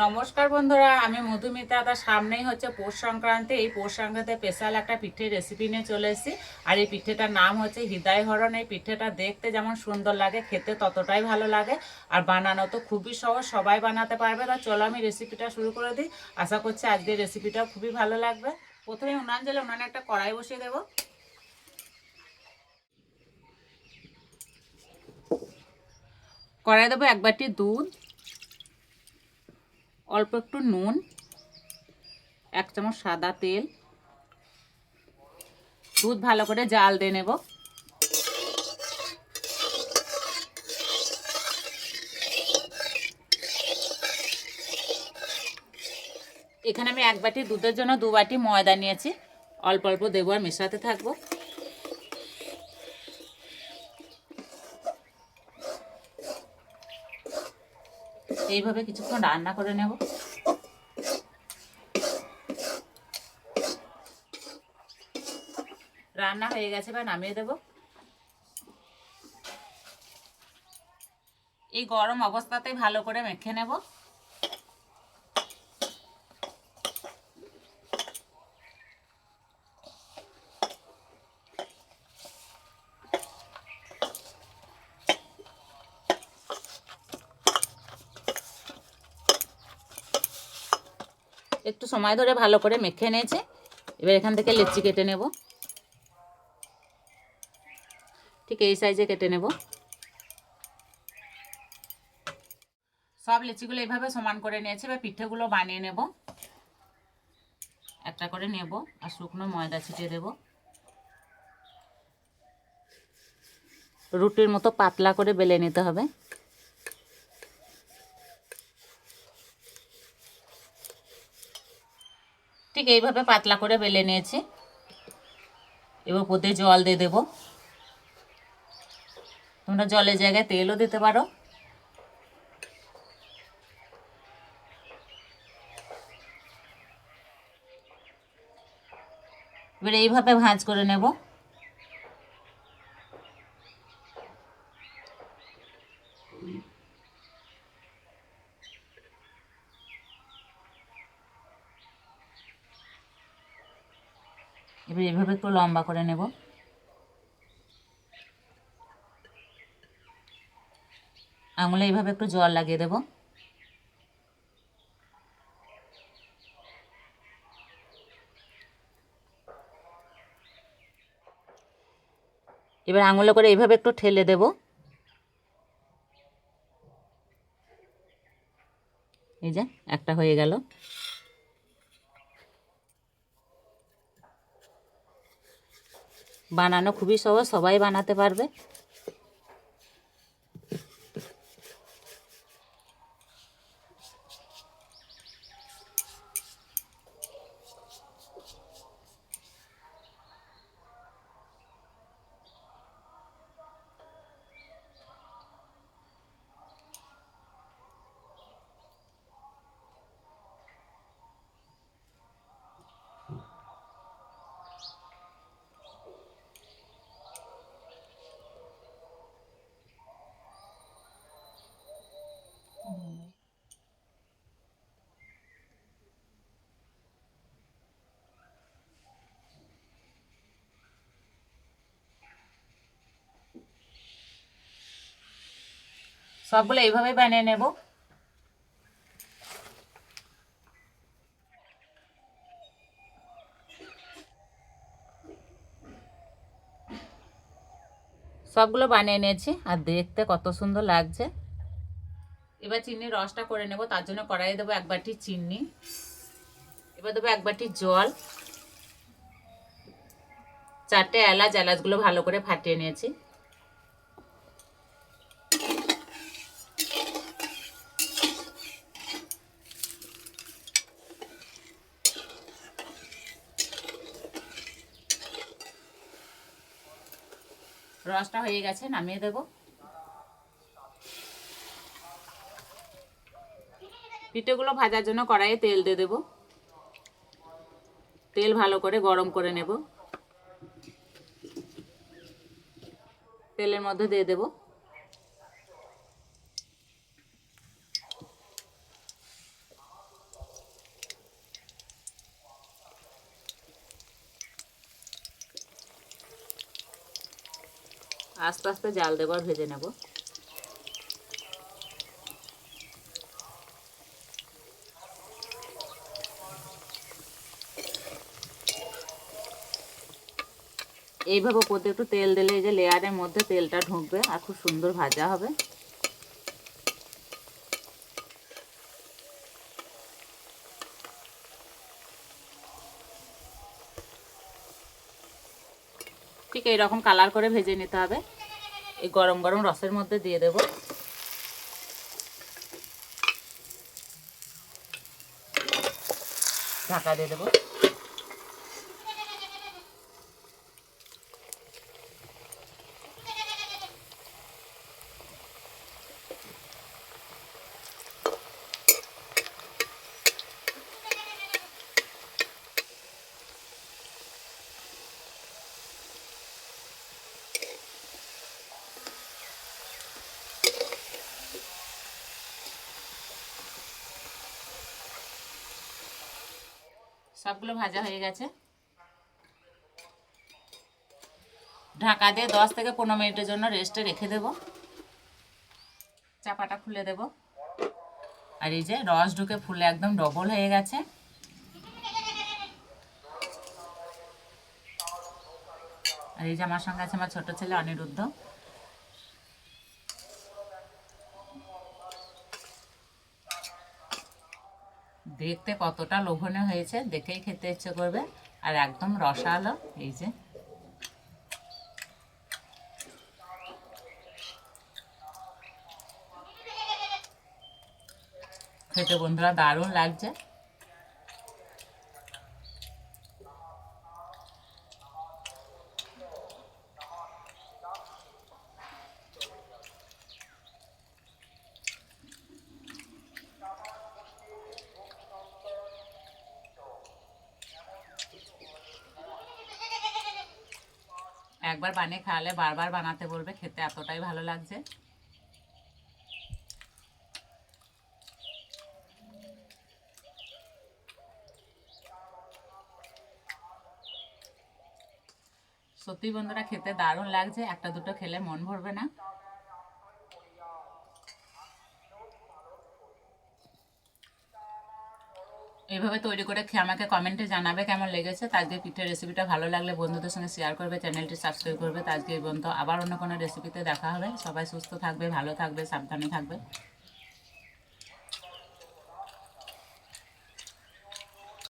নমস্কার বন্ধুরা, আমি মধুমিতা। তার সামনেই হচ্ছে পৌষ সংক্রান্তি। এই পৌষ সংক্রান্তি স্পেশাল একটা পিঠের রেসিপি নিয়ে চলে এসেছি। আর এই পিঠেটার নাম হচ্ছে হৃদয় হরণ। এই পিঠেটা দেখতে যেমন সুন্দর লাগে, খেতে ততটাই ভালো লাগে। আর বানানো তো খুবই সহজ, সবাই বানাতে পারবে। তা চলো আমি রেসিপিটা শুরু করে দিই। আশা করছি আজকের রেসিপিটাও খুবই ভালো লাগবে। প্রথমে উনান জ্বালে উনানে একটা কড়াই বসিয়ে দেবো। কড়াই দেবো 1 বাটি দুধ, অল্প একটু নুন, 1 চামচ সাদা তেল। দুধ ভালো করে জাল দিয়ে নেব। এখানে আমি 1 বাটি দুধের জন্য 2 বাটি ময়দা নিয়েছি। অল্প অল্প দেবো আর মেশাতে থাকবো। এইভাবে কিছুক্ষণ রান্না করে নেব। রান্না হয়ে গেছে, বা নামিয়ে দেব। এই গরম অবস্থাতেই ভালো করে মেখে নেব। একটু সময় ধরে ভালো করে মেখে নিয়েছে। এবার এখান থেকে লেচি কেটে নেব। ঠিক এই সাইজে কেটে নেব। সব লেচিগুলো এইভাবে সমান করে নিয়েছি। এবার পিঠেগুলো বানিয়ে নেব। একটা করে নেব আর শুকনো ময়দা ছিটিয়ে দেব। রুটির মতো পাতলা করে বেলে নিতে হবে। ঠিক এইভাবে পাতলা করে বেলে নিয়েছি। এবার ওপরে জল দিয়ে দেব। তোমরা জলের জায়গায় তেলও দিতে পারো। এবার এইভাবে ভাঁজ করে নেব। এবার এইভাবে একটু লম্বা করে নেব। আঙুলে এইভাবে একটু জল লাগিয়ে দেব। এবার আঙুলে করে এইভাবে একটু ঠেলে দেব। এই যে একটা হয়ে গেল। বানানো খুবই সহজ, সবাই বানাতে পারবে। সবগুলো এইভাবেই বানিয়ে নেব। সবগুলো বানিয়ে নিয়েছি আর দেখতে কত সুন্দর লাগছে। এবার চিনির রসটা করে নেব। তার জন্য কড়াইয়ে দেবো 1 বাটি চিনি। এবার দেবো 1 বাটি জল, 4টে এলাচ। এলাচগুলো ভালো করে ফাটিয়ে নিয়েছি। রসটা হয়ে গেছে, নামিয়ে দেব। পিঠেগুলো ভাজার জন্য কড়াইয়ে তেল দিয়ে দেব। তেল ভালো করে গরম করে নেব। তেলের মধ্যে দিয়ে দেব আস্তে আস্তে জাল দেবো আর ভেজে নেব। এইভাবে উপর দিয়ে একটু তেল দিলে এই যে লেয়ারের মধ্যে তেলটা ঢুকবে আর খুব সুন্দর ভাজা হবে। ঠিক এইরকম কালার করে ভেজে নিতে হবে। এই গরম গরম রসের মধ্যে দিয়ে দেব। ঢাকা দিয়ে দেবো। সবগুলো ভাজা হয়ে গেছে। ঢাকা দিয়ে 10 থেকে 15 মিনিটের জন্য রেস্টে রেখে দেব। চাপাটা খুলে দেব। আর এই যে রস ঢুকে ফুলে একদম ডবল হয়ে গেছে। আর এই যে আমার সঙ্গে আছে আমার ছোট ছেলে অনিরুদ্ধ। দেখতে কতটা লোভনীয় হয়েছে, দেখেই খেতে ইচ্ছে করবে। আর একদম রসালো। এই যে খেতে বন্ধুরা দারুণ লাগছে। একবার বানিয়ে খাওয়ালে বারবার বানাতে বলবে, খেতে এতটাই ভালো লাগছে। সত্যি বন্ধুরা খেতে দারুণ লাগছে, একটা দুটো খেলে মন ভরবে না। এইভাবে তৈরি করে খেয়ে আমাকে কমেন্টে জানাবে কেমন লেগেছে। আজকে পিঠের রেসিপিটা ভালো লাগলে বন্ধুদের সঙ্গে শেয়ার করবে, চ্যানেলটি সাবস্ক্রাইব করবে। আজকে এই পর্যন্ত, আবার অন্য কোনো রেসিপিতে দেখা হবে। সবাই সুস্থ থাকবে, ভালো থাকবে, সাবধানে থাকবে।